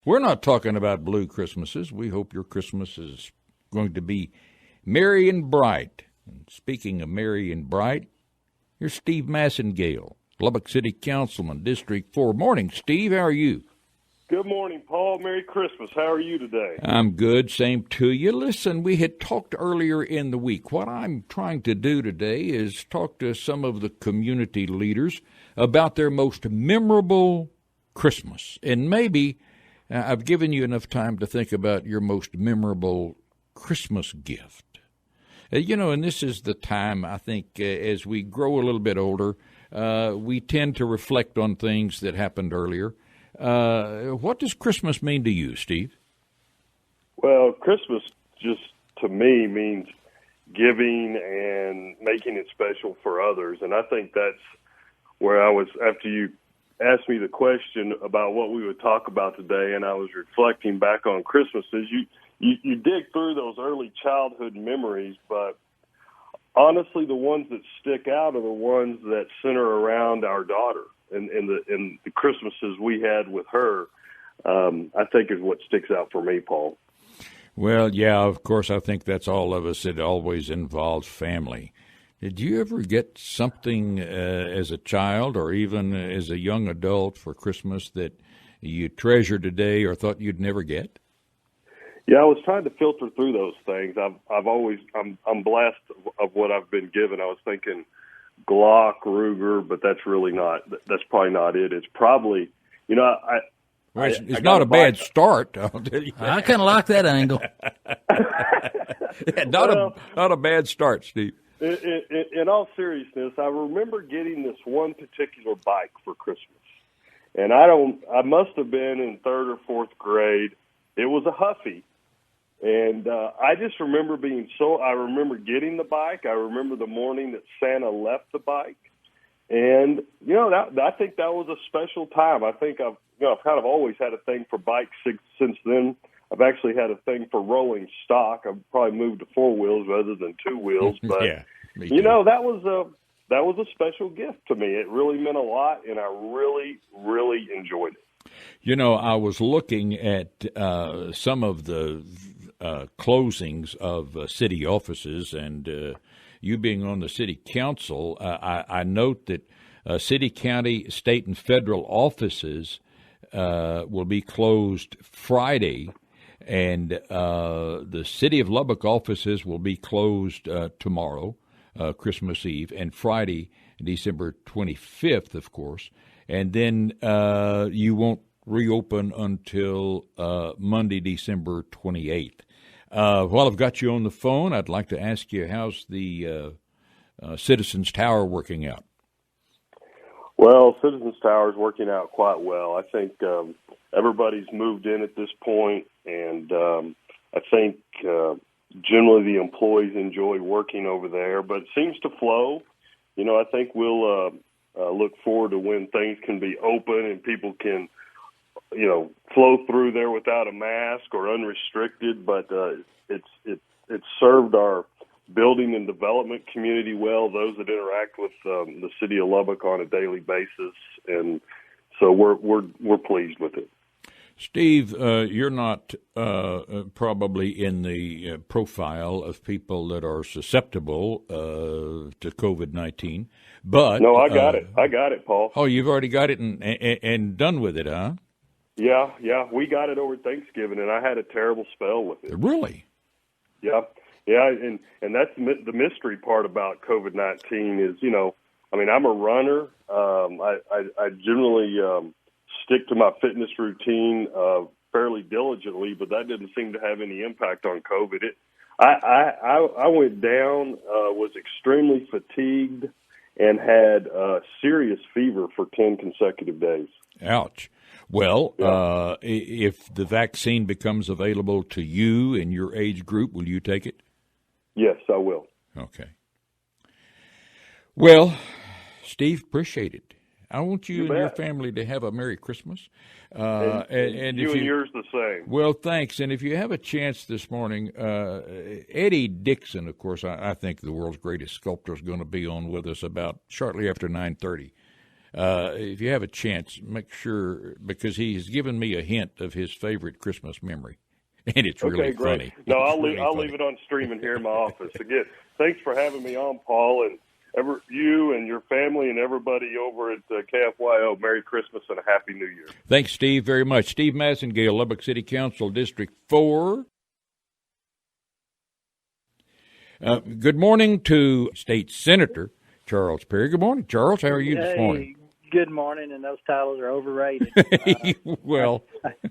We're not talking about blue Christmases. We hope your Christmas is going to be merry and bright. And speaking of merry and bright, here's Steve Massengale, Lubbock City Councilman, District 4. Morning, Steve. How are you? Good morning, Paul. Merry Christmas. How are you today? I'm good. Same to you. Listen, we had talked earlier in the week. What I'm trying to do today is talk to some of the community leaders about their most memorable Christmas. And maybe I've given you enough time to think about your most memorable Christmas gift. And this is the time, I think, as we grow a little bit older, we tend to reflect on things that happened earlier. What does Christmas mean to you, Steve? Well, Christmas just, to me, means giving and making it special for others. And I think that's where I was, after you asked me the question about what we would talk about today, and I was reflecting back on Christmases, you dig through those early childhood memories, but honestly, the ones that stick out are the ones that center around our daughter. And the Christmases we had with her, I think is what sticks out for me, Paul. Well, yeah, of course, I think that's all of us. It always involves family. Did you ever get something as a child or even as a young adult for Christmas that you treasure today or thought you'd never get? Yeah, I was trying to filter through those things. I'm blessed of what I've been given. I was thinking Glock, Ruger, but that's probably not it. It's probably, it's not a bad start, I'll tell you. I kind of like that angle. Not a bad start, Steve. In all seriousness, I remember getting this one particular bike for Christmas, and I must have been in third or fourth grade. It was a Huffy. And I just remember I remember getting the bike. I remember the morning that Santa left the bike. And, I think that was a special time. I think I've kind of always had a thing for bikes since then. I've actually had a thing for rolling stock. I've probably moved to four wheels rather than two wheels. But, yeah, me too. That was a special gift to me. It really meant a lot, and I really, really enjoyed it. I was looking at some of the closings of city offices, and you being on the city council, I note that city, county, state, and federal offices will be closed Friday, and the city of Lubbock offices will be closed tomorrow, Christmas Eve, and Friday, December 25th, of course, and then you won't reopen until Monday, December 28th. While I've got you on the phone, I'd like to ask you, how's the Citizens Tower working out? Well, Citizens Tower is working out quite well. I think everybody's moved in at this point, and I think generally the employees enjoy working over there, but it seems to flow. I think we'll look forward to when things can be open and people can flow through there without a mask or unrestricted, but it's served our building and development community well, those that interact with the city of Lubbock on a daily basis, and so we're pleased with it. Steve, you're not probably in the profile of people that are susceptible to COVID-19, but no, I got it, Paul. Oh, you've already got it and done with it, huh? Yeah, we got it over Thanksgiving, and I had a terrible spell with it. Really? Yeah, and that's the mystery part about COVID-19 is, I'm a runner. I generally stick to my fitness routine fairly diligently, but that didn't seem to have any impact on COVID. I went down, was extremely fatigued, and had serious fever for 10 consecutive days. Ouch. Well, if the vaccine becomes available to you in your age group, will you take it? Yes, I will. Okay. Well, Steve, appreciate it. I want you and your family to have a Merry Christmas. And yours the same. Well, thanks. And if you have a chance this morning, Eddie Dixon, of course, I think the world's greatest sculptor, is going to be on with us about shortly after 9:30. if you have a chance, make sure, because he's given me a hint of his favorite Christmas memory, and it's really great. funny. No, I'll leave it on streaming here in my office. Again, thanks for having me on, Paul, and you and your family and everybody over at KFYO. Merry Christmas and a Happy New Year. Thanks, Steve, very much. Steve Massengale, Lubbock City Council, District 4. Good morning to State Senator Charles Perry. Good morning, Charles. How are you this morning? Good morning, and those titles are overrated. Well,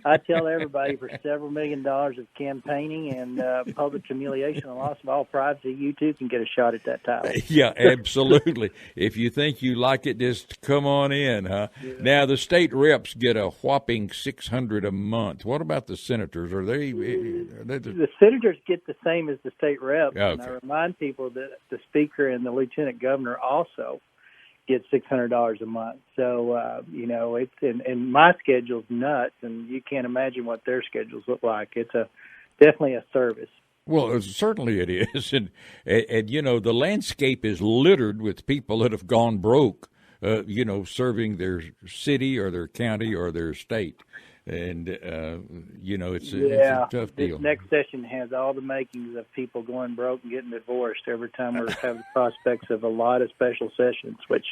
I tell everybody for several $1 million of campaigning and public humiliation and loss of all privacy, you too can get a shot at that title. Yeah, absolutely. If you think you like it, just come on in, huh? Yeah. Now, the state reps get a whopping $600 a month. What about the senators? Are they the senators get the same as the state reps, okay. And I remind people that the speaker and the lieutenant governor also get $600 a month. So, it's and my schedule's nuts, and you can't imagine what their schedules look like. It's definitely a service. Well, certainly it is. And the landscape is littered with people that have gone broke, serving their city or their county or their state. And, it's a tough deal. This next session has all the makings of people going broke and getting divorced every time we have the prospects of a lot of special sessions, which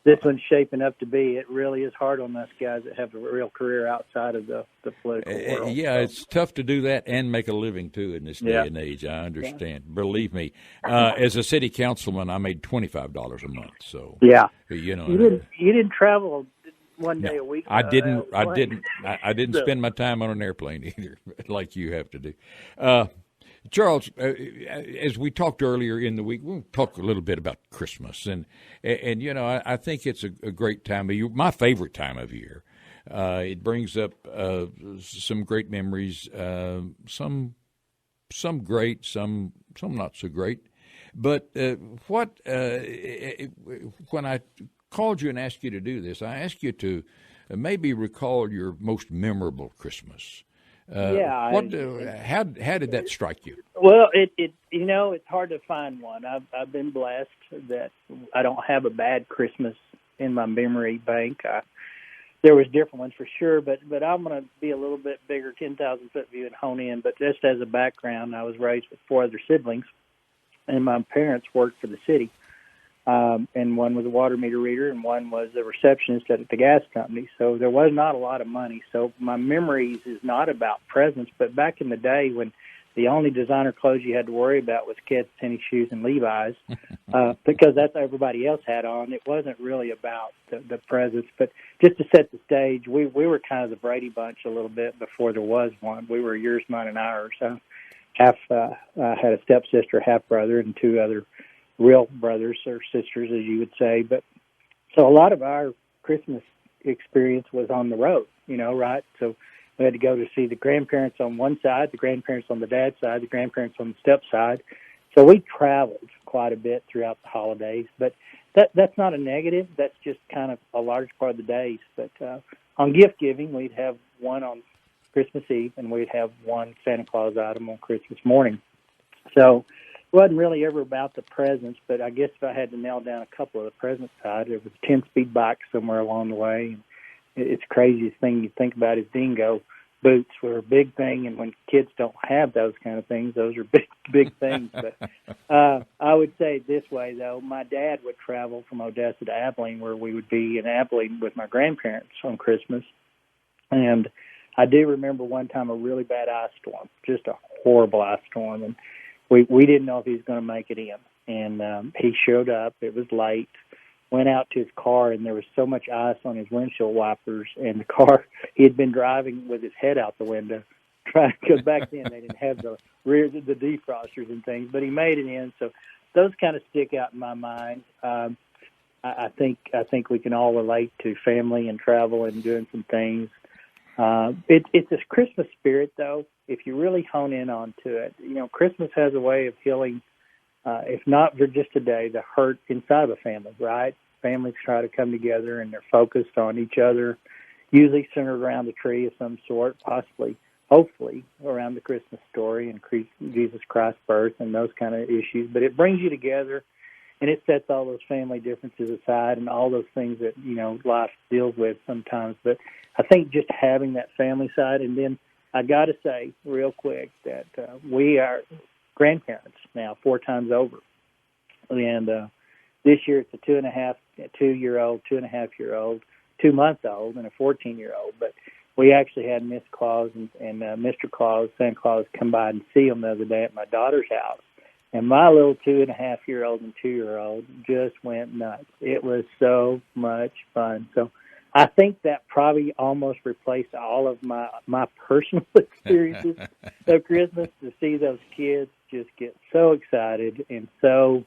this one's shaping up to be. It really is hard on us guys that have a real career outside of the political world. It's tough to do that and make a living, too, in this day and age. I understand. Yeah. Believe me. As a city councilman, I made $25 a month. So, you didn't travel one day a week. I didn't spend my time on an airplane either, like you have to do. Charles, as we talked earlier in the week, we'll talk a little bit about Christmas, and I think it's a great time of year, my favorite time of year. It brings up some great memories, some great, some not so great. But when I called you and asked you to do this, I asked you to maybe recall your most memorable Christmas. How did that strike you? Well, it's hard to find one. I've been blessed that I don't have a bad Christmas in my memory bank. There was different ones for sure, but I'm going to be a little bit bigger, 10,000-foot view and hone in. But just as a background, I was raised with 4 other siblings, and my parents worked for the city. And one was a water meter reader, and one was a receptionist at the gas company. So there was not a lot of money. So my memories is not about presents, but back in the day when the only designer clothes you had to worry about was kids' tennis shoes and Levi's, because that's what everybody else had on. It wasn't really about the presents. But just to set the stage, we were kind of the Brady Bunch a little bit before there was one. We were yours, mine, and ours. I had a stepsister, half brother, and 2 other real brothers or sisters, as you would say. But so a lot of our Christmas experience was on the road, right? So we had to go to see the grandparents on one side, the grandparents on the dad's side, the grandparents on the step side. So we traveled quite a bit throughout the holidays, but that's not a negative. That's just kind of a large part of the days. But on gift giving, we'd have one on Christmas Eve, and we'd have one Santa Claus item on Christmas morning. So it wasn't really ever about the presents, but I guess if I had to nail down a couple of the present side, it was a 10-speed bike somewhere along the way. And it's the craziest thing you think about is dingo boots were a big thing, and when kids don't have those kind of things, those are big things. But I would say it this way, though. My dad would travel from Odessa to Abilene, where we would be in Abilene with my grandparents on Christmas. And I do remember one time a really bad ice storm, just a horrible ice storm, and we didn't know if he was going to make it in. And he showed up. It was late. Went out to his car, and there was so much ice on his windshield wipers, and the car, he had been driving with his head out the window, trying, because back then they didn't have the defrosters and things, but he made it in. So those kind of stick out in my mind. I think we can all relate to family and travel and doing some things. It's this Christmas spirit, though. If you really hone in onto it, Christmas has a way of healing, if not for just today, the hurt inside of a family, right? Families try to come together, and they're focused on each other, usually centered around a tree of some sort, possibly, hopefully, around the Christmas story and Jesus Christ's birth and those kind of issues. But it brings you together, and it sets all those family differences aside and all those things that, life deals with sometimes. But I think just having that family side, and then I got to say real quick that we are grandparents now 4 times over. And this year it's a 2-year-old, 2.5-year-old, 2-month-old, and a 14-year-old. But we actually had Miss Claus and Mr. Claus, Santa Claus, come by and see them the other day at my daughter's house. And my little 2.5-year-old and 2-year-old just went nuts. It was so much fun. So I think that probably almost replaced all of my personal experiences of Christmas, to see those kids just get so excited and so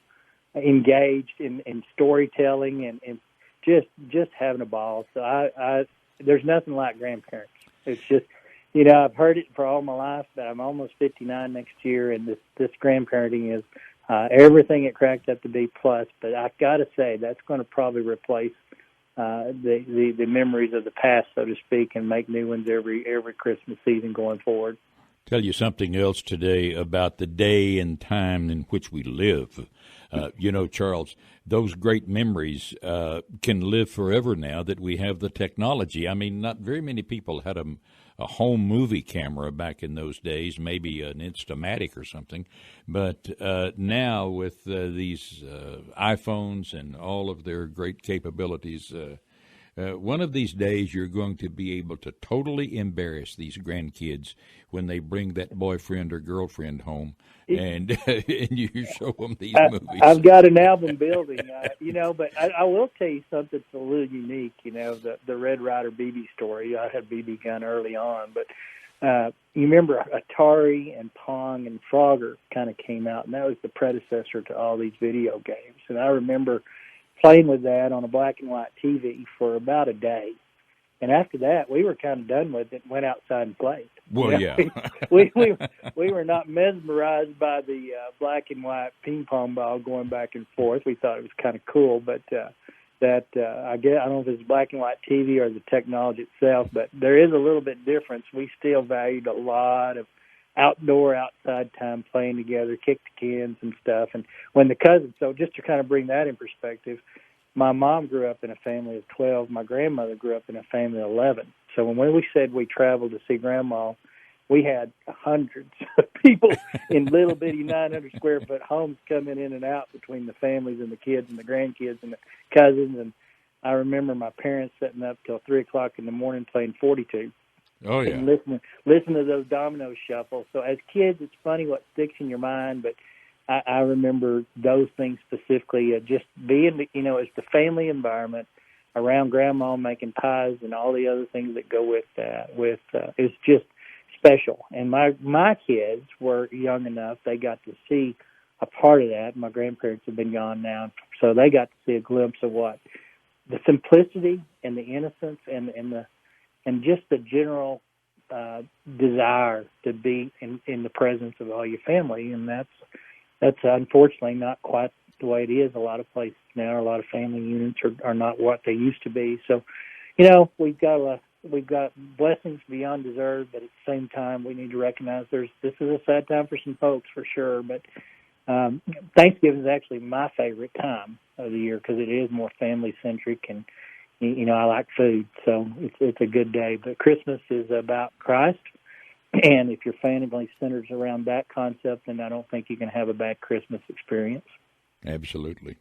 engaged in storytelling and just having a ball. So I there's nothing like grandparents. It's just, I've heard it for all my life, but I'm almost 59 next year, and this grandparenting is everything it cracked up to be plus. But I've got to say that's going to probably replace the memories of the past, so to speak, and make new ones every Christmas season going forward. Tell you something else today about the day and time in which we live. Charles, those great memories can live forever now that we have the technology. I mean, not very many people had a home movie camera back in those days, maybe an Instamatic or something. But now with these iPhones and all of their great capabilities, one of these days you're going to be able to totally embarrass these grandkids when they bring that boyfriend or girlfriend home and you show them these movies. I've got an album building, but I will tell you something that's a little unique. The Red Ryder BB story. I had BB gun early on, but you remember Atari and Pong and Frogger kind of came out, and that was the predecessor to all these video games. And I remember playing with that on a black and white TV for about a day. And after that, we were kind of done with it and went outside and played. Well, yeah. we were not mesmerized by the black and white ping pong ball going back and forth. We thought it was kind of cool, but I don't know if it's black and white TV or the technology itself, but there is a little bit difference. We still valued a lot of outside time, playing together, kick the cans and stuff. And when the cousins, so just to kind of bring that in perspective, my mom grew up in a family of 12. My grandmother grew up in a family of 11. So when we said we traveled to see Grandma, we had hundreds of people in little bitty 900 square foot homes coming in and out between the families and the kids and the grandkids and the cousins. And I remember my parents sitting up till 3 o'clock in the morning playing 42. Oh, yeah. And listen to those dominoes shuffle. So as kids, it's funny what sticks in your mind, but I remember those things specifically, just being, it's the family environment around Grandma making pies and all the other things that go with that. It's just special. And my kids were young enough, they got to see a part of that. My grandparents have been gone now, so they got to see a glimpse of what the simplicity and the innocence and just the general desire to be in the presence of all your family. And that's unfortunately not quite the way it is a lot of places now. A lot of family units are not what they used to be. So, we've got blessings beyond deserved, but at the same time, we need to recognize this is a sad time for some folks for sure. But Thanksgiving is actually my favorite time of the year because it is more family centric, and I like food, so it's a good day. But Christmas is about Christ. And if your family centers around that concept, then I don't think you can have a bad Christmas experience. Absolutely.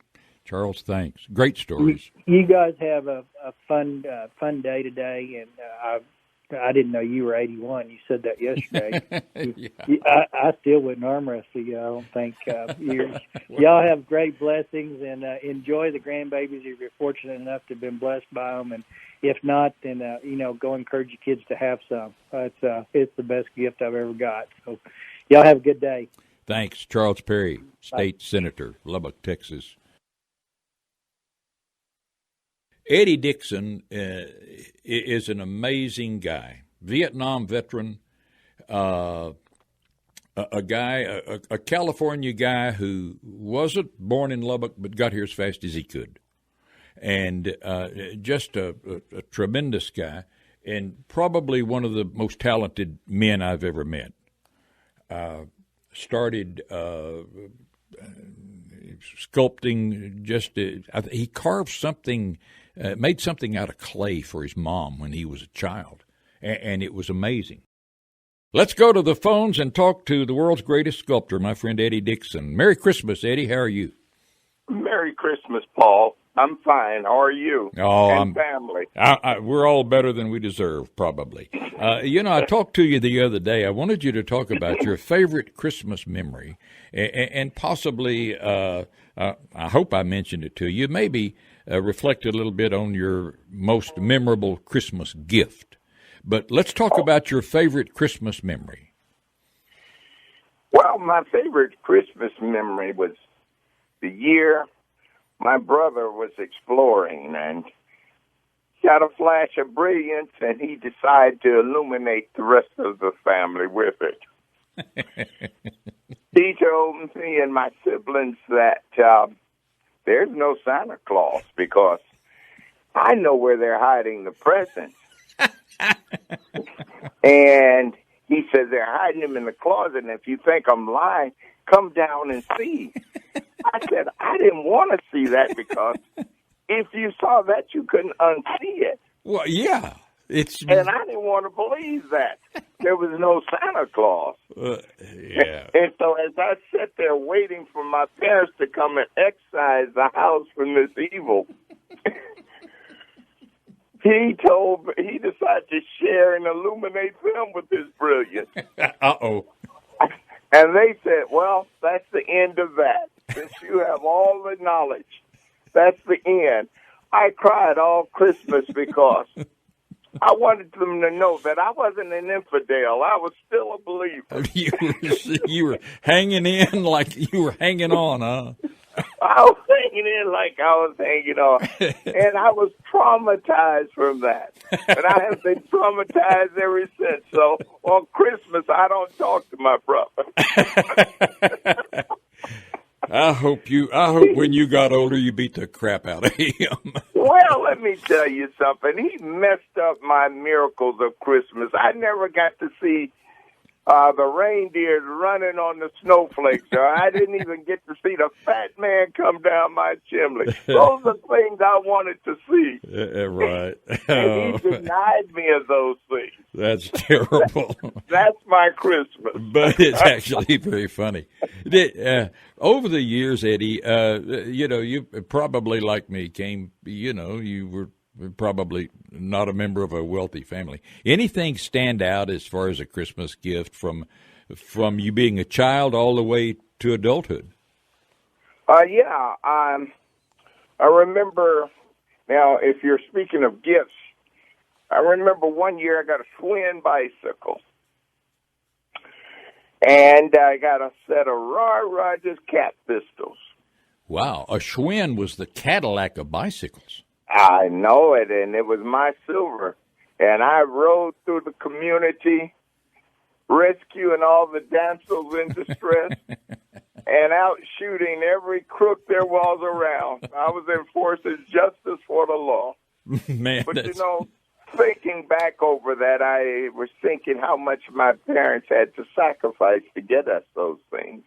Charles, thanks. Great stories. You guys have a fun day today, and I didn't know you were 81. You said that yesterday. Yeah. I still wouldn't arm wrestle you, I don't think. Y'all have great blessings, and enjoy the grandbabies if you're fortunate enough to have been blessed by them. And if not, then, go encourage your kids to have some. It's the best gift I've ever got. So y'all have a good day. Thanks. Charles Perry, State Senator, Lubbock, Texas. Eddie Dixon is an amazing guy. Vietnam veteran, a California guy who wasn't born in Lubbock but got here as fast as he could. And just a tremendous guy, and probably one of the most talented men I've ever met. Started sculpting. He carved something, made something out of clay for his mom when he was a child, and it was amazing. Let's go to the phones and talk to the world's greatest sculptor, my friend Eddie Dixon. Merry Christmas, Eddie. How are you? Merry Christmas, Paul. I'm fine. How are you? Oh, and family. We're all better than we deserve, probably. I talked to you the other day. I wanted you to talk about your favorite Christmas memory, and possibly, I hope I mentioned it to you, maybe reflect a little bit on your most memorable Christmas gift. But let's talk about your favorite Christmas memory. Well, my favorite Christmas memory was the year my brother was exploring and got a flash of brilliance, and he decided to illuminate the rest of the family with it. He told me and my siblings that there's no Santa Claus because I know where they're hiding the presents. And he said they're hiding them in the closet, and if you think I'm lying, come down and see. I said I didn't want to see that because if you saw that, you couldn't unsee it. Well, yeah. And I didn't want to believe that. There was no Santa Claus. Yeah. And so as I sat there waiting for my parents to come and excise the house from this evil, he decided to share and illuminate them with his brilliance. Uh-oh. And they said, well, that's the end of that. Since you have all the knowledge, that's the end. I cried all Christmas because I wanted them to know that I wasn't an infidel. I was still a believer. You were hanging in like you were hanging on, huh? I was hanging in like I was hanging on. And I was traumatized from that. And I have been traumatized ever since. So on Christmas, I don't talk to my brother. I hope when you got older, you beat the crap out of him. Well, let me tell you something. He messed up my miracles of Christmas. I never got to see the reindeers running on the snowflakes, or I didn't even get to see the fat man come down my chimney. Those are things I wanted to see. Right. And he denied me of those things. That's terrible. That's my Christmas. But it's actually very funny. Over the years, Eddie, you probably, like me, you were probably not a member of a wealthy family. Anything stand out as far as a Christmas gift from you being a child all the way to adulthood? Yeah. I remember, now, if you're speaking of gifts, I remember one year I got a Schwinn bicycle. And I got a set of Roy Rogers cat pistols. Wow. A Schwinn was the Cadillac of bicycles. I know it, and it was my silver. And I rode through the community, rescuing all the damsels in distress, and out shooting every crook there was around. I was enforcing justice for the law. Man, but, thinking back over that, I was thinking how much my parents had to sacrifice to get us those things.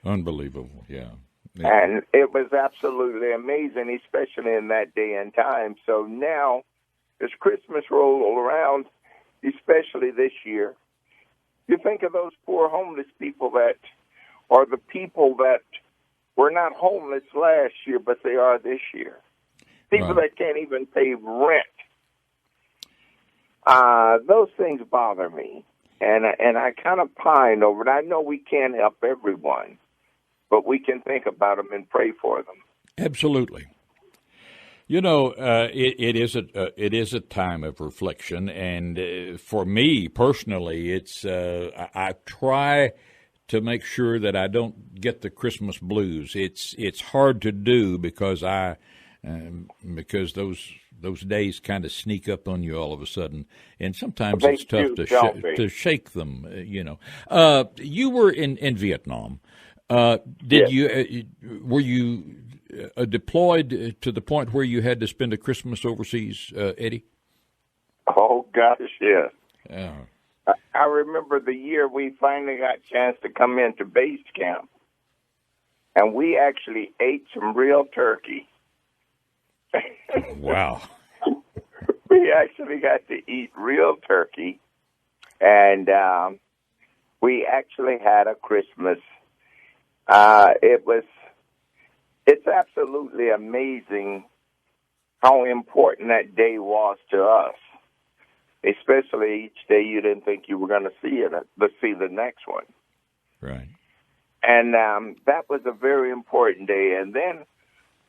Unbelievable, yeah. And it was absolutely amazing, especially in that day and time. So now, as Christmas rolls around, especially this year, you think of those poor homeless people that are the people that were not homeless last year, but they are this year. People that can't even pay rent. Those things bother me, and I kind of pine over it. I know we can't help everyone, but we can think about them and pray for them. Absolutely. It is a time of reflection, and for me personally, it's I try to make sure that I don't get the Christmas blues. It's hard to do because those days kind of sneak up on you all of a sudden, and sometimes it's tough to shake them. You were in Vietnam. Were you deployed to the point where you had to spend a Christmas overseas, Eddie? Oh gosh, yes. Yeah. I remember the year we finally got a chance to come into base camp. and we actually ate some real turkey. Wow. We actually got to eat real turkey, and we actually had a Christmas. It's absolutely amazing how important that day was to us, especially each day you didn't think you were going to see it, but see the next one. Right. And that was a very important day. And then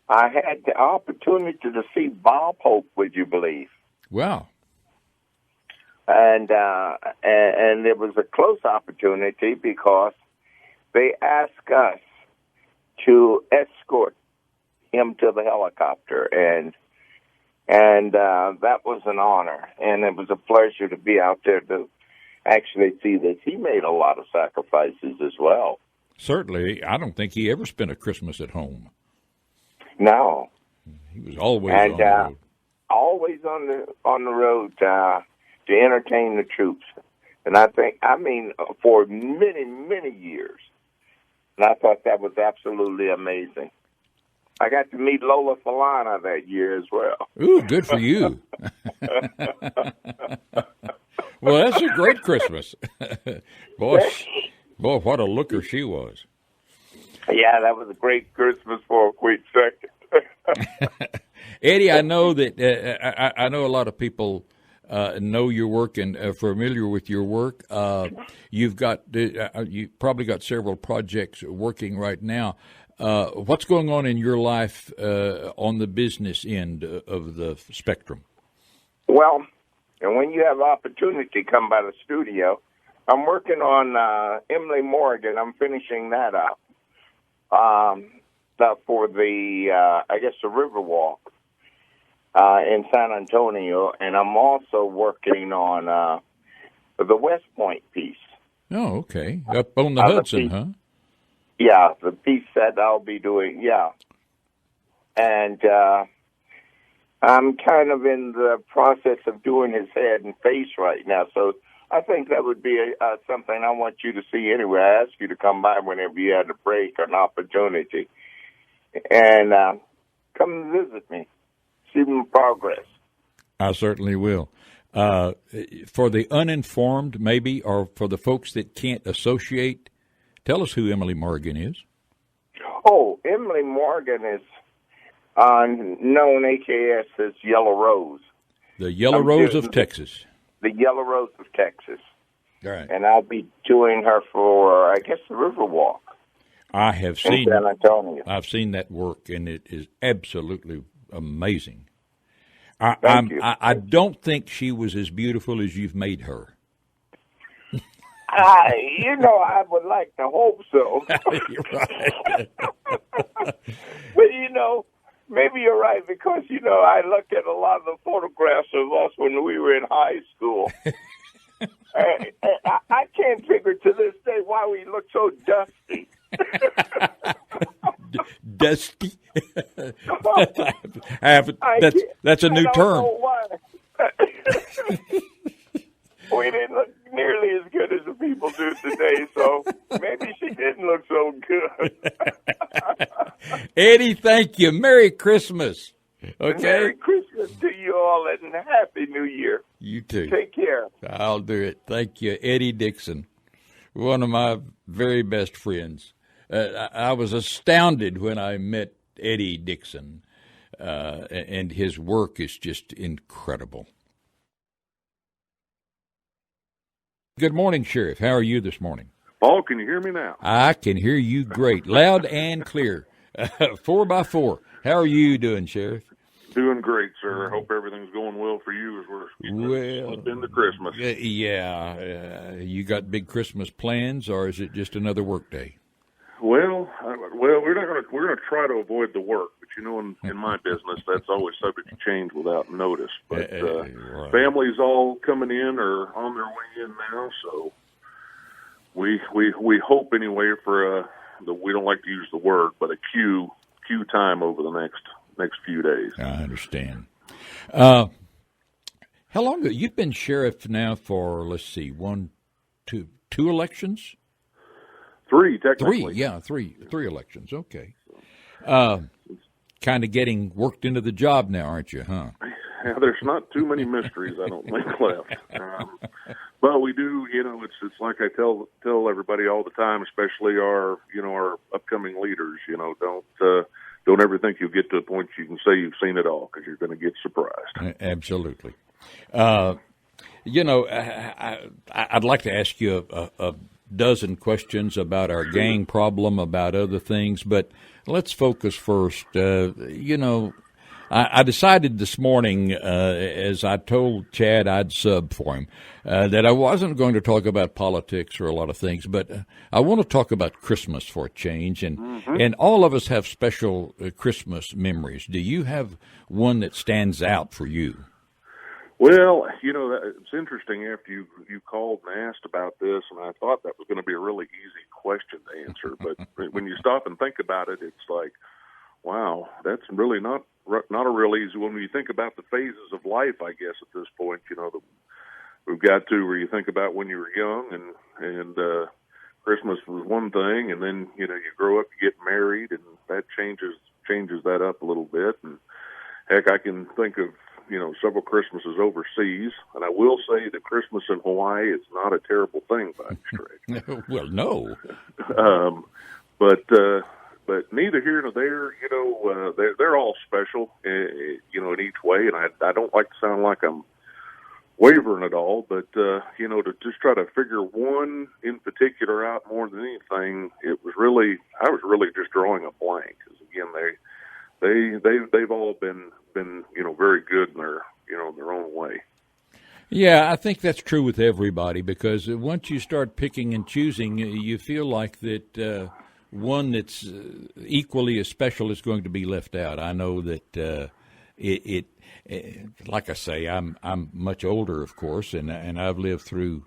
I had the opportunity to see Bob Hope, would you believe? Wow. And it was a close opportunity because they asked us to escort him to the helicopter, and that was an honor, and it was a pleasure to be out there to actually see this. He made a lot of sacrifices as well. Certainly, I don't think he ever spent a Christmas at home. No, he was always on the road. Always on the road to entertain the troops, and I mean, for many, many years. And I thought that was absolutely amazing. I got to meet Lola Falana that year as well. Ooh, good for you. Well, that's a great Christmas. Boy, what a looker she was. Yeah, that was a great Christmas for a quick second. Eddie, I know that I know a lot of people know your work and are familiar with your work. You probably got several projects working right now. What's going on in your life on the business end of the spectrum? Well, and when you have opportunity to come by the studio, I'm working on Emily Morgan. I'm finishing that up for the, the Riverwalk in San Antonio, and I'm also working on the West Point piece. Oh, okay. Up on the Hudson, huh? Yeah, the piece that I'll be doing, yeah. And I'm kind of in the process of doing his head and face right now, so I think that would be something I want you to see anyway. I ask you to come by whenever you have a break or an opportunity. And come visit me, see my progress. I certainly will. For the uninformed, maybe, or for the folks that can't associate, tell us who Emily Morgan is. Oh, Emily Morgan is known AKS as Yellow Rose. The Yellow Rose of Texas. The Yellow Rose of Texas. All right. And I'll be doing her for, the Riverwalk. I have seen San Antonio. I've seen that work, and it is absolutely amazing. Thank you. I don't think she was as beautiful as you've made her. I would like to hope so. You're right. But, maybe you're right because, I looked at a lot of the photographs of us when we were in high school. I can't figure to this day why we look so dusty. Dusty? That's a new term. We didn't look nearly as good as the people do today, so maybe she didn't look so good. Eddie, thank you. Merry Christmas. Okay. Merry Christmas to you all and Happy New Year. You too. Take care. I'll do it. Thank you. Eddie Dixon, one of my very best friends. I was astounded when I met Eddie Dixon, and his work is just incredible. Good morning, Sheriff. How are you this morning? Paul, can you hear me now? I can hear you great, loud and clear. 4x4. How are you doing, Sheriff? Doing great, sir. I hope everything's going well for you as we're into Christmas. Yeah. You got big Christmas plans, or is it just another work day? Well, we're going to try to avoid the work, but in my business, that's always subject to change without notice. But right. Families all coming in or on their way in now, so we hope anyway for we don't like to use the word, but a queue time over the next few days. I understand. How long ago? You've been sheriff now for, let's see, two elections? Three, technically. Three elections. Okay. Kind of getting worked into the job now, aren't you, huh? Yeah, there's not too many mysteries, I don't think, left. But we do, it's like I tell everybody all the time, especially our upcoming leaders, don't ever think you'll get to a point you can say you've seen it all, because you're going to get surprised. Absolutely. I'd like to ask you a dozen questions about our gang problem, about other things, but let's focus first. I decided this morning, as I told Chad I'd sub for him, that I wasn't going to talk about politics or a lot of things, but I want to talk about Christmas for a change, and all of us have special Christmas memories. Do you have one that stands out for you? Well, it's interesting. After you called and asked about this, and I thought that was going to be a really easy question to answer, but when you stop and think about it, it's like, wow, that's really not a real easy one. When you think about the phases of life, I guess at this point, we've got to where you think about when you were young, and Christmas was one thing, and then you grow up, you get married, and that changes that up a little bit. And heck, I can think of several Christmases overseas, and I will say that Christmas in Hawaii is not a terrible thing by any stretch. Well, no. But neither here nor there, they're all special, in each way. And I don't like to sound like I'm wavering at all, but, to just try to figure one in particular out more than anything, I was really just drawing a blank. Because again, they've all been, very good in their own way. Yeah, I think that's true with everybody, because once you start picking and choosing, you feel like that, one that's equally as special is going to be left out. I know that it like I say, I'm much older, of course, and I've lived through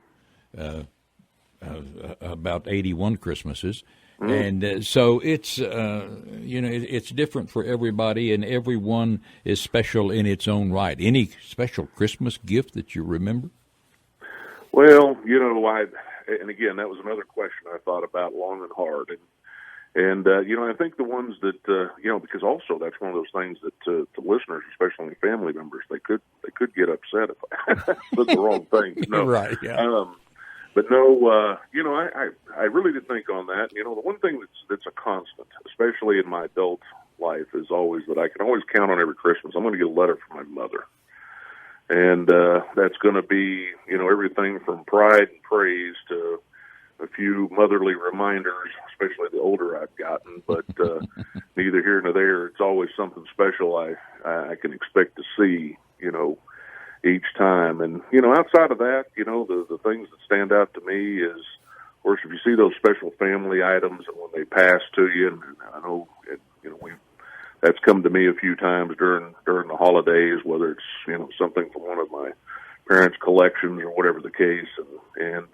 about 81 Christmases, and so it's it's different for everybody, and everyone is special in its own right. Any special Christmas gift that you remember? Well, and again, that was another question I thought about long and hard, and I think the ones that because also that's one of those things that to listeners, especially family members, they could get upset if I said the wrong thing. No. Right. Yeah. But no, I really did think on that. The one thing that's a constant, especially in my adult life, is always that I can always count on every Christmas. I'm going to get a letter from my mother, and that's going to be everything from pride and praise to a few motherly reminders, especially the older I've gotten. But neither here nor there. It's always something special I can expect to see, each time. And, outside of that, the things that stand out to me is, of course, if you see those special family items and when they pass to you, and I know, that's come to me a few times during the holidays, whether it's, something from one of my parents' collections or whatever the case. And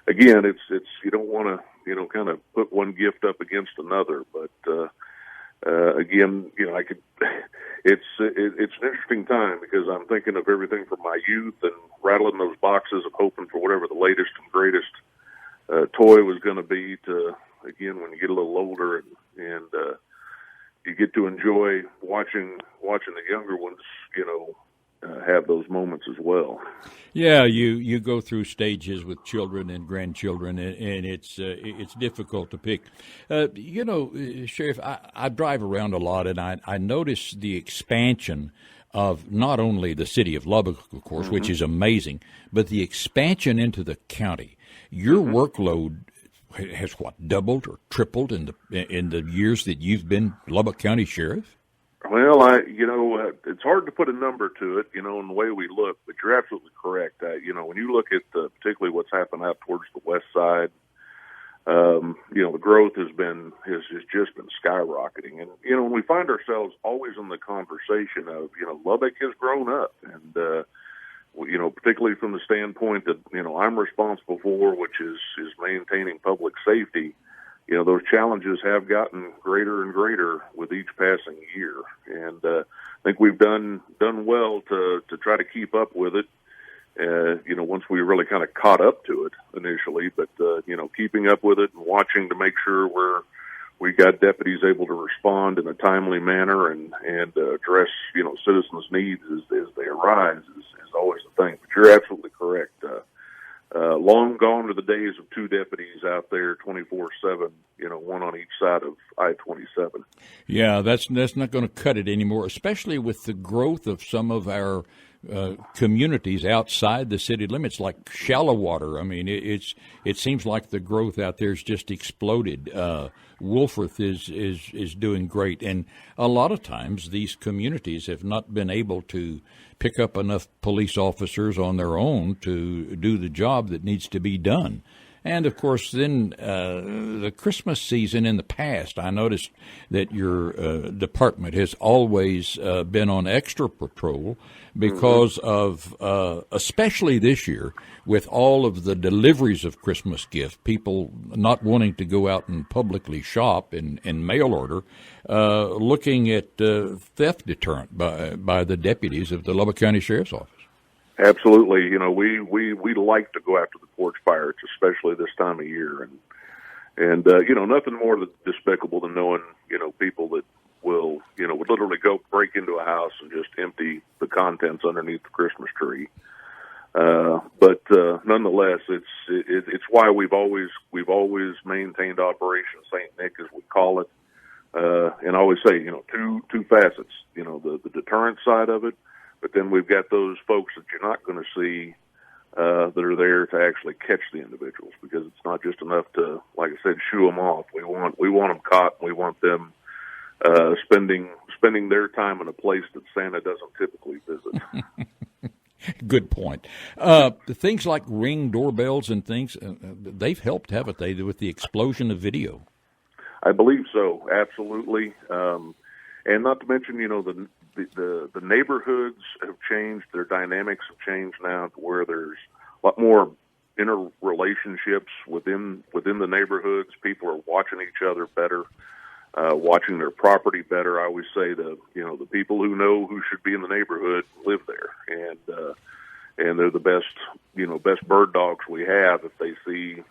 again, it's you don't want to, kind of put one gift up against another, but, again, it's an interesting time because I'm thinking of everything from my youth and rattling those boxes of hoping for whatever the latest and greatest toy was going to be to, again, when you get a little older and you get to enjoy watching the younger ones, have those moments as well. Yeah, you go through stages with children and grandchildren, and it's difficult to pick. Sheriff, I drive around a lot, and I notice the expansion of not only the city of Lubbock, of course, which is amazing, but the expansion into the county. Your workload has doubled or tripled in the years that you've been Lubbock County Sheriff? Well, it's hard to put a number to it, in the way we look, but you're absolutely correct. When you look at particularly what's happened out towards the west side, the growth has just been skyrocketing. And, when we find ourselves always in the conversation of, Lubbock has grown up and, particularly from the standpoint that, I'm responsible for, which is maintaining public safety. Those challenges have gotten greater and greater with each passing year. And I think we've done well to try to keep up with it. once we really kind of caught up to it initially, but, keeping up with it and watching to make sure we got deputies able to respond in a timely manner and address, citizens' needs as they arise is always the thing. But you're absolutely correct. Long gone are the days of two deputies out there 24/7, one on each side of I-27. Yeah, that's not going to cut it anymore, especially with the growth of some of our communities outside the city limits, like Shallow Water. I mean, it seems like the growth out there has just exploded. Wolforth is doing great, and a lot of times these communities have not been able to pick up enough police officers on their own to do the job that needs to be done. And, of course, then the Christmas season in the past, I noticed that your department has always been on extra patrol because of, especially this year, with all of the deliveries of Christmas gifts, people not wanting to go out and publicly shop and mail order, looking at theft deterrent by the deputies of the Lubbock County Sheriff's Office. Absolutely. We like to go after the porch pirates, especially this time of year. And nothing more despicable than knowing, people that would literally go break into a house and just empty the contents underneath the Christmas tree. But nonetheless, it's why we've always maintained Operation St. Nick, as we call it. And I always say, two facets, the deterrent side of it. But then we've got those folks that you're not going to see that are there to actually catch the individuals, because it's not just enough to, like I said, shoo them off. We want them caught, and we want them spending their time in a place that Santa doesn't typically visit. Good point. Things like Ring doorbells and things, they've helped, haven't they, with the explosion of video? I believe so, absolutely. And not to mention, the neighborhoods have changed. Their dynamics have changed now to where there's a lot more interrelationships within the neighborhoods. People are watching each other better, watching their property better. I always say the people who know who should be in the neighborhood live there, and they're the best bird dogs we have. If they see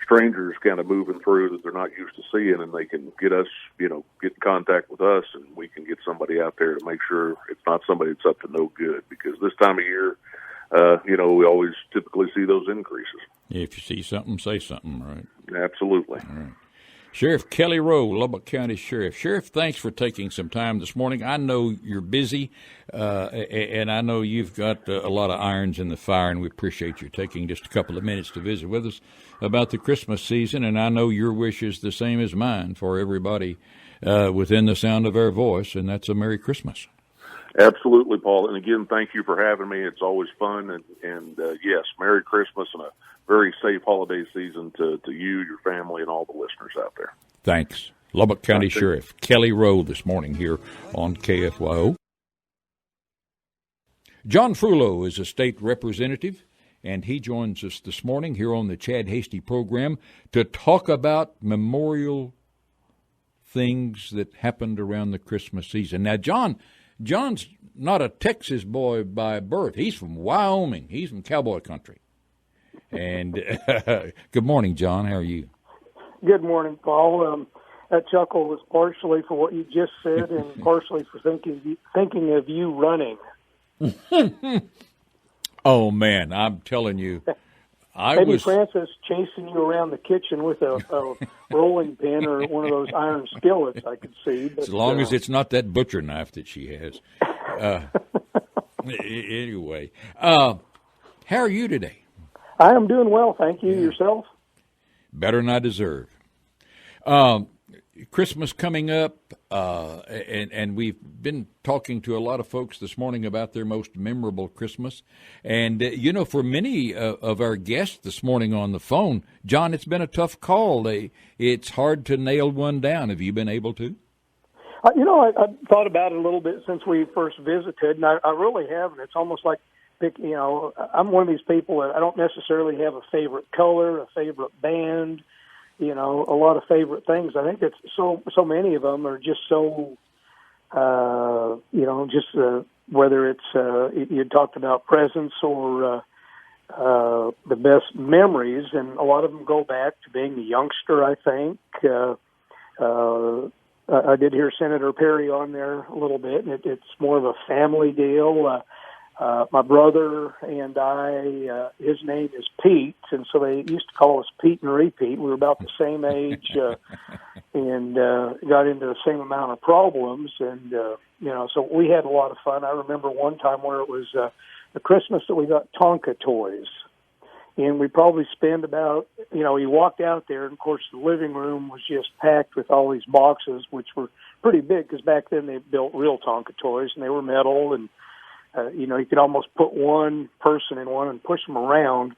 strangers kind of moving through that they're not used to seeing, and they can get in contact with us, and we can get somebody out there to make sure it's not somebody that's up to no good, because this time of year, we always typically see those increases. If you see something, say something, right? Absolutely. All right. Sheriff Kelly Rowe, Lubbock County Sheriff. Sheriff, thanks for taking some time this morning. I know you're busy, and I know you've got a lot of irons in the fire, and we appreciate you taking just a couple of minutes to visit with us about the Christmas season, and I know your wish is the same as mine for everybody within the sound of our voice, and that's a Merry Christmas. Absolutely, Paul. And again, thank you for having me. It's always fun, and yes, Merry Christmas and a very safe holiday season to you, your family, and all the listeners out there. Thanks. Lubbock County Sheriff Kelly Rowe this morning here on KFYO. John Frullo is a state representative, and he joins us this morning here on the Chad Hasty program to talk about memorial things that happened around the Christmas season. Now, John's not a Texas boy by birth. He's from Wyoming. He's from cowboy country. And good morning, John. How are you? Good morning, Paul. That chuckle was partially for what you just said and partially for thinking of you running. Oh, man, I'm telling you. Maybe Francis chasing you around the kitchen with a rolling pin or one of those iron skillets, I could see. But, as long as it's not that butcher knife that she has. Anyway, how are you today? I am doing well, thank you. Yeah. Yourself? Better than I deserve. Christmas coming up, and we've been talking to a lot of folks this morning about their most memorable Christmas. And, for many of our guests this morning on the phone, John, it's been a tough call. It's hard to nail one down. Have you been able to? I thought about it a little bit since we first visited, and I really haven't. It's almost like, I'm one of these people that I don't necessarily have a favorite color, a favorite band, a lot of favorite things. I think it's so many of them are just so, whether it's you talked about presents or the best memories, and a lot of them go back to being a youngster, I think. I did hear Senator Perry on there a little bit, and it's more of a family deal. My brother and I, his name is Pete, and so they used to call us Pete and Repeat. We were about the same age and got into the same amount of problems, and so we had a lot of fun. I remember one time where it was the Christmas that we got Tonka toys, and we probably spent about, you walked out there, and of course the living room was just packed with all these boxes, which were pretty big because back then they built real Tonka toys, and they were metal, and you could almost put one person in one and push them around.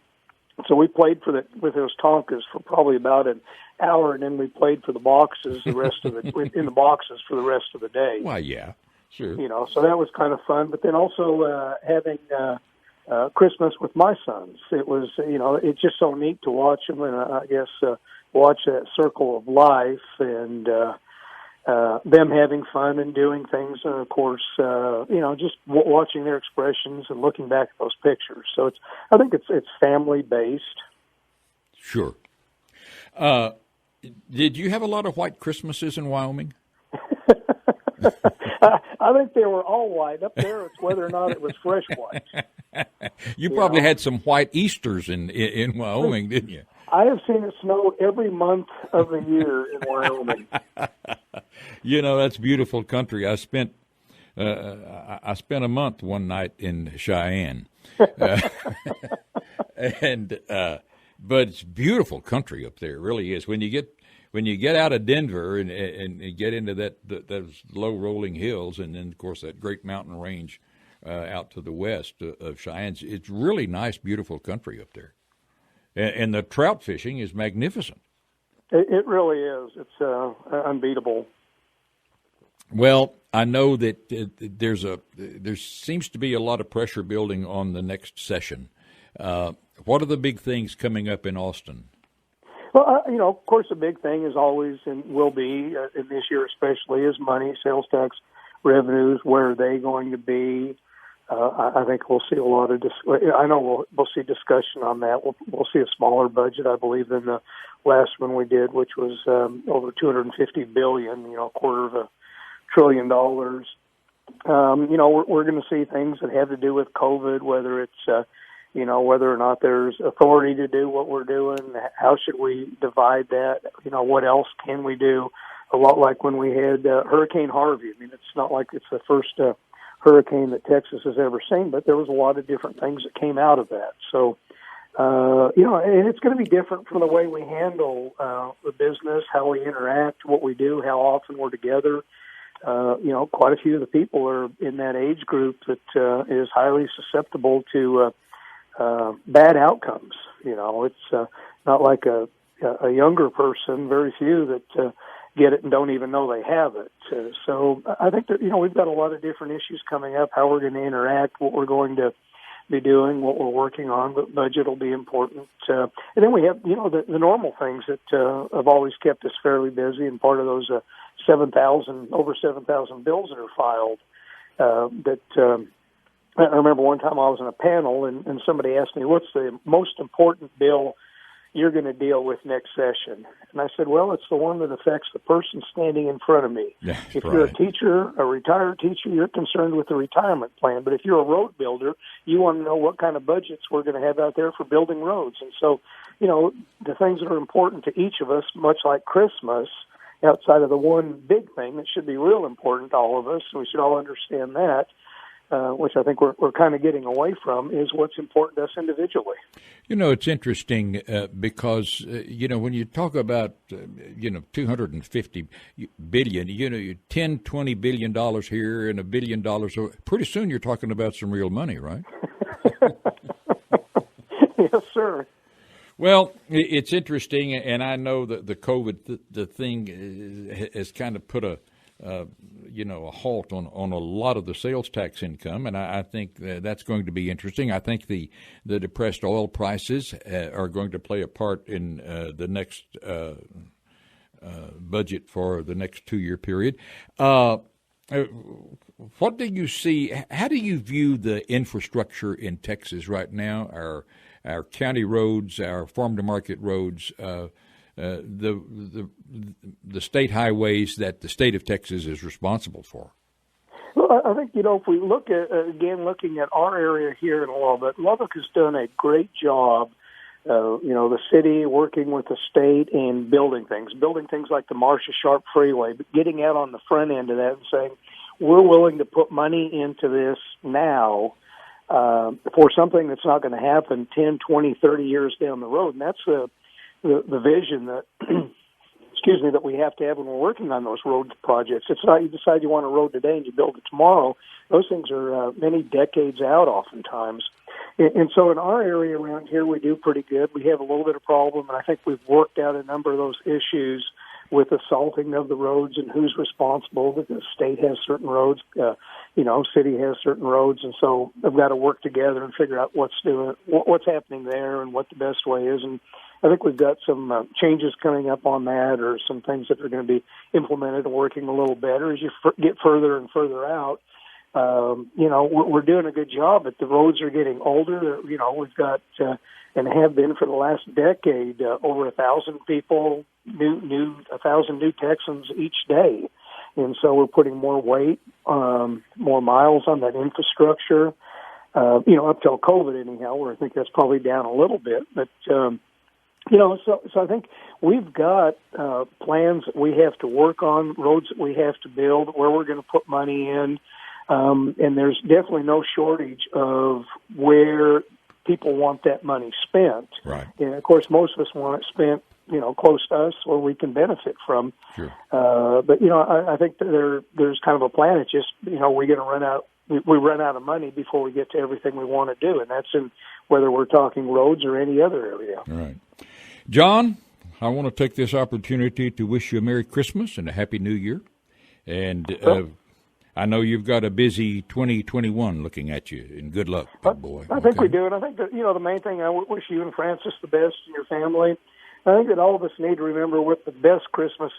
So we played with those Tonkas for probably about an hour, and then we played for the boxes in the boxes for the rest of the day. Well, yeah, sure. So that was kind of fun. But then also having Christmas with my sons, it was it's just so neat to watch them, and I guess watch that circle of life and. Them having fun and doing things, and of course, just watching their expressions and looking back at those pictures. So I think it's family based. Sure. Did you have a lot of white Christmases in Wyoming? I think they were all white. Up there, it's whether or not it was fresh white. You probably had some white Easters in Wyoming, didn't you? I have seen it snow every month of the year in Wyoming. That's beautiful country. I spent a month one night in Cheyenne, and but it's beautiful country up there. It really is. When you get out of Denver and get into those low rolling hills, and then of course that great mountain range out to the west of Cheyenne, it's really nice, beautiful country up there. And the trout fishing is magnificent. It really is. It's unbeatable. Well, I know that there seems to be a lot of pressure building on the next session. What are the big things coming up in Austin? Well, of course, the big thing is always and will be in this year especially is money, sales tax revenues. Where are they going to be? I think we'll see a lot of. I know we'll see discussion on that. We'll see a smaller budget, I believe, than the last one we did, which was over $250 billion. $250 billion. We're going to see things that have to do with COVID, whether it's whether or not there's authority to do what we're doing. How should we divide that? What else can we do? A lot like when we had Hurricane Harvey. I mean, it's not like it's the first hurricane that Texas has ever seen, but there was a lot of different things that came out of that. So, and it's going to be different from the way we handle the business, how we interact, what we do, how often we're together. Quite a few of the people are in that age group that is highly susceptible to bad outcomes. It's not like a younger person, very few that get it and don't even know they have it. So I think that, we've got a lot of different issues coming up, how we're going to interact, what we're going to be doing, what we're working on, but budget will be important. And then we have, the normal things that have always kept us fairly busy, and part of those over 7,000 bills that are filed I remember one time I was in a panel and somebody asked me, what's the most important bill you're going to deal with next session? And I said, well, it's the one that affects the person standing in front of me. Yeah, if you're a teacher, a retired teacher, you're concerned with the retirement plan. But if you're a road builder, you want to know what kind of budgets we're going to have out there for building roads. And so, the things that are important to each of us, much like Christmas, outside of the one big thing that should be real important to all of us, and we should all understand that, which I think we're kind of getting away from, is what's important to us individually. It's interesting because, when you talk about, $250 billion, $10, $20 billion here and $1 billion, so pretty soon you're talking about some real money, right? Yes, sir. Well, it's interesting, and I know that the COVID the thing has kind of put a halt on a lot of the sales tax income, and I think that's going to be interesting. I think the depressed oil prices are going to play a part in the next budget for the next 2-year period. What do you see? How do you view the infrastructure in Texas right now? Our county roads, our farm to market roads, the state highways that the state of Texas is responsible for. Well, I think, if we look at, looking at our area here in Lubbock has done a great job, the city working with the state and building things like the Marcia Sharp Freeway, but getting out on the front end of that and saying, we're willing to put money into this now for something that's not going to happen 10, 20, 30 years down the road. And that's the vision that that we have to have when we're working on those road projects. It's not you decide you want a road today and you build it tomorrow. Those things are many decades out oftentimes. And so in our area around here, we do pretty good. We have a little bit of problem, and I think we've worked out a number of those issues with the salting of the roads and who's responsible. The state has certain roads, city has certain roads, and so they've got to work together and figure out what's happening there and what the best way is. And I think we've got some changes coming up on that, or some things that are going to be implemented and working a little better as you get further and further out. We're doing a good job, but the roads are getting older. We've got and have been for the last decade over 1,000 people, 1,000 new Texans each day, and so we're putting more weight, more miles on that infrastructure. Up till COVID, anyhow, where I think that's probably down a little bit, but. So I think we've got plans that we have to work on, roads that we have to build, where we're going to put money in, and there's definitely no shortage of where people want that money spent. Right. And, of course, most of us want it spent, close to us where we can benefit from. Sure. But I think that there's kind of a plan. It's just, we're going to run out. We run out of money before we get to everything we want to do, and that's in whether we're talking roads or any other area. All right. John, I want to take this opportunity to wish you a Merry Christmas and a Happy New Year. And I know you've got a busy 2021 looking at you, and good luck, big boy. I think we do, and I think that, the main thing, I wish you and Francis the best and your family. I think that all of us need to remember what the best Christmas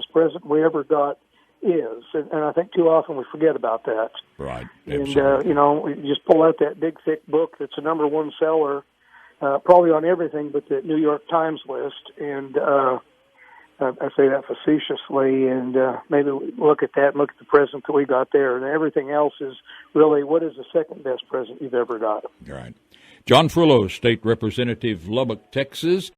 present we ever got is, and I think too often we forget about that. Right. Absolutely. And, you just pull out that big, thick book that's a number one seller, probably on everything but the New York Times list, and I say that facetiously, and maybe look at that and look at the present that we got there, and everything else is really what is the second best present you've ever got. All right. John Frullo, State Representative, Lubbock, Texas.